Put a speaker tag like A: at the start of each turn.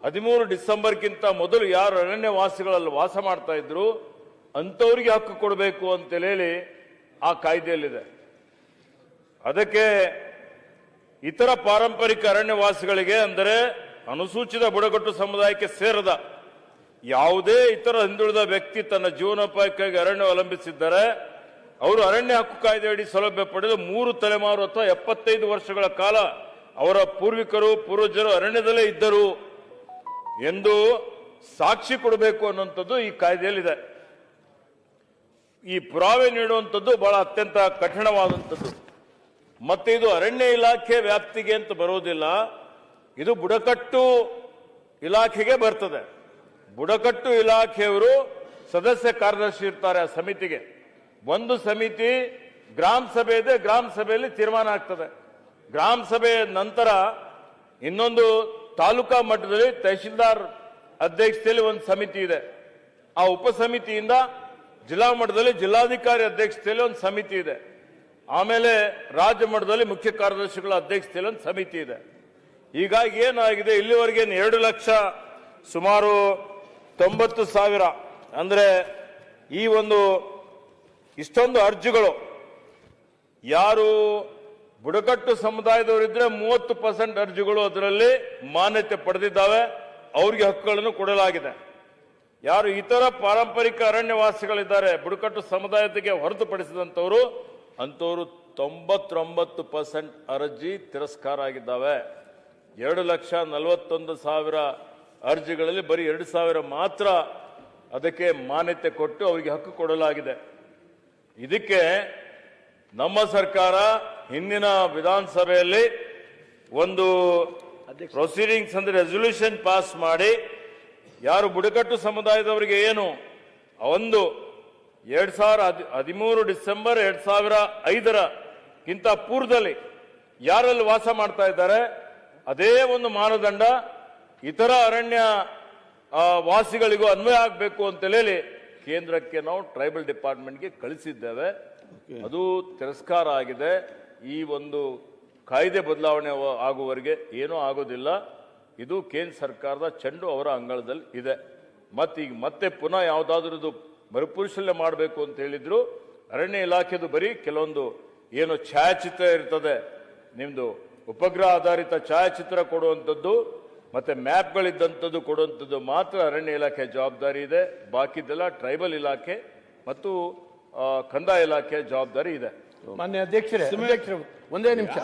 A: 13 ಡಿಸೆಂಬರ್ಗಿಂತ ಮೊದಲು ಯಾರು ಅರಣ್ಯವಾಸಿಗಳಲ್ಲಿ ವಾಸ ಮಾಡ್ತಾ ಇದ್ರು ಅಂಥವ್ರಿಗೆ ಹಕ್ಕು ಕೊಡಬೇಕು ಅಂತ ಹೇಳಿ ಆ ಕಾಯ್ದೆಯಲ್ಲಿದೆ. ಅದಕ್ಕೆ ಇತರ ಪಾರಂಪರಿಕ ಅರಣ್ಯವಾಸಿಗಳಿಗೆ, ಅಂದರೆ ಅನುಸೂಚಿತ ಬುಡಕಟ್ಟು ಸಮುದಾಯಕ್ಕೆ ಸೇರದ ಯಾವುದೇ ಇತರ ಹಿಂದುಳಿದ ವ್ಯಕ್ತಿ ತನ್ನ ಜೀವನೋಪಾಯಕ್ಕಾಗಿ ಅರಣ್ಯ ಅವಲಂಬಿಸಿದ್ದರೆ ಅವರು ಅರಣ್ಯ ಹಕ್ಕು ಕಾಯ್ದೆಯಡಿ ಸೌಲಭ್ಯ ಪಡೆದು 3 ತಲೆಮಾರು ಅಥವಾ 75 ವರ್ಷಗಳ ಕಾಲ ಅವರ ಪೂರ್ವಜರು ಅರಣ್ಯದಲ್ಲೇ ಇದ್ದರು ಎಂದು ಸಾಕ್ಷಿ ಕೊಡಬೇಕು ಅನ್ನುವಂಥದ್ದು ಈ ಕಾಯ್ದೆಯಲ್ಲಿದೆ. ಈ ಪುರಾವೆ ನೀಡುವಂಥದ್ದು ಬಹಳ ಅತ್ಯಂತ ಕಠಿಣವಾದಂಥದ್ದು. ಮತ್ತೆ ಇದು ಅರಣ್ಯ ಇಲಾಖೆ ವ್ಯಾಪ್ತಿಗೆ ಅಂತ ಬರೋದಿಲ್ಲ, ಇದು ಬುಡಕಟ್ಟು ಇಲಾಖೆಗೆ ಬರ್ತದೆ. ಬುಡಕಟ್ಟು ಇಲಾಖೆಯವರು ಸದಸ್ಯ ಕಾರ್ಯದರ್ಶಿ ಇರ್ತಾರೆ ಆ ಸಮಿತಿಗೆ. ಒಂದು ಸಮಿತಿ ಗ್ರಾಮ ಸಭೆ ಇದೆ, ಗ್ರಾಮ ಸಭೆಯಲ್ಲಿ ತೀರ್ಮಾನ ಆಗ್ತದೆ. ಗ್ರಾಮ ಸಭೆಯ ನಂತರ ಇನ್ನೊಂದು ತಾಲೂಕಾ ಮಟ್ಟದಲ್ಲಿ ತಹಶೀಲ್ದಾರ್ ಅಧ್ಯಕ್ಷತೆಯಲ್ಲಿ ಒಂದು ಸಮಿತಿ ಇದೆ. ಆ ಉಪಸಮಿತಿಯಿಂದ ಜಿಲ್ಲಾ ಮಟ್ಟದಲ್ಲಿ ಜಿಲ್ಲಾಧಿಕಾರಿ ಅಧ್ಯಕ್ಷತೆಯಲ್ಲಿ ಒಂದು ಸಮಿತಿ ಇದೆ. ಆಮೇಲೆ ರಾಜ್ಯ ಮಟ್ಟದಲ್ಲಿ ಮುಖ್ಯ ಕಾರ್ಯದರ್ಶಿಗಳ ಅಧ್ಯಕ್ಷತೆಯಲ್ಲಿ ಒಂದು ಸಮಿತಿ ಇದೆ. ಹೀಗಾಗಿ ಏನಾಗಿದೆ, ಇಲ್ಲಿವರೆಗೆ 2 ಲಕ್ಷ ಸುಮಾರು 90,000 ಅಂದ್ರೆ ಈ ಒಂದು ಇಷ್ಟೊಂದು ಅರ್ಜಿಗಳು ಯಾರು ಬುಡಕಟ್ಟು ಸಮುದಾಯದವರಿದ್ರೆ 30% ಅರ್ಜಿಗಳು ಅದರಲ್ಲಿ ಮಾನ್ಯತೆ ಪಡೆದಿದ್ದಾವೆ, ಅವ್ರಿಗೆ ಹಕ್ಕುಗಳನ್ನು ಕೊಡಲಾಗಿದೆ. ಯಾರು ಇತರ ಪಾರಂಪರಿಕ ಅರಣ್ಯವಾಸಿಗಳಿದ್ದಾರೆ ಬುಡಕಟ್ಟು ಸಮುದಾಯಕ್ಕೆ ಹೊರತುಪಡಿಸಿದಂಥವರು ಅಂಥವರು 99% ಅರ್ಜಿ ತಿರಸ್ಕಾರ ಆಗಿದ್ದಾವೆ. 2,41,000 ಅರ್ಜಿಗಳಲ್ಲಿ ಬರೀ 2,000 ಮಾತ್ರ ಅದಕ್ಕೆ ಮಾನ್ಯತೆ ಕೊಟ್ಟು ಅವರಿಗೆ ಹಕ್ಕು ಕೊಡಲಾಗಿದೆ. ಇದಕ್ಕೆ ನಮ್ಮ ಸರ್ಕಾರ ಹಿಂದಿನ ವಿಧಾನಸಭೆಯಲ್ಲಿ ಒಂದು ಪ್ರೊಸೀಡಿಂಗ್ಸ್ ಅಂದ್ರೆ ರೆಸಲ್ಯೂಷನ್ ಪಾಸ್ ಮಾಡಿ ಯಾರು ಬುಡಕಟ್ಟು ಸಮುದಾಯದವರಿಗೆ ಏನು ಒಂದು 2013 ಡಿಸೆಂಬರ್ 2005 ಪೂರ್ವದಲ್ಲಿ ಯಾರಲ್ಲಿ ವಾಸ ಮಾಡ್ತಾ ಇದ್ದಾರೆ ಅದೇ ಒಂದು ಮಾನದಂಡ ಇತರ ಅರಣ್ಯ ವಾಸಿಗಳಿಗೂ ಅನ್ವಯ ಆಗಬೇಕು ಅಂತ ಹೇಳಿ ಕೇಂದ್ರಕ್ಕೆ ನಾವು ಟ್ರೈಬಲ್ ಡಿಪಾರ್ಟ್ಮೆಂಟ್ಗೆ ಕಳಿಸಿದ್ದೇವೆ. ಅದು ತಿರಸ್ಕಾರ ಆಗಿದೆ. ಈ ಒಂದು ಕಾಯ್ದೆ ಬದಲಾವಣೆ ಆಗುವವರೆಗೆ ಏನೂ ಆಗೋದಿಲ್ಲ. ಇದು ಕೇಂದ್ರ ಸರ್ಕಾರದ ಚೆಂಡು ಅವರ ಅಂಗಳದಲ್ಲಿ ಇದೆ. ಮತ್ತೆ ಪುನಃ ಯಾವುದಾದ್ರೂ ಇದು ಮರುಪರಿಶೀಲನೆ ಮಾಡಬೇಕು ಅಂತ ಹೇಳಿದ್ರು ಅರಣ್ಯ ಇಲಾಖೆದು ಬರೀ ಕೆಲವೊಂದು ಏನು ಛಾಯಾಚಿತ್ರ ಇರ್ತದೆ, ನಿಮ್ದು ಉಪಗ್ರಹ ಆಧಾರಿತ ಛಾಯಾಚಿತ್ರ ಕೊಡುವಂಥದ್ದು ಮತ್ತೆ ಮ್ಯಾಪ್ಗಳಿದ್ದಂಥದ್ದು ಕೊಡುವಂಥದ್ದು ಮಾತ್ರ ಅರಣ್ಯ ಇಲಾಖೆ ಜವಾಬ್ದಾರಿ ಇದೆ. ಬಾಕಿದೆಲ್ಲ ಟ್ರೈಬಲ್ ಇಲಾಖೆ ಮತ್ತು ಕಂದಾಯ ಇಲಾಖೆ ಜವಾಬ್ದಾರಿ ಇದೆ.
B: ಮಾನ್ಯ ಅಧ್ಯಕ್ಷರೇ, ಒಂದೇ ನಿಮಿಷ.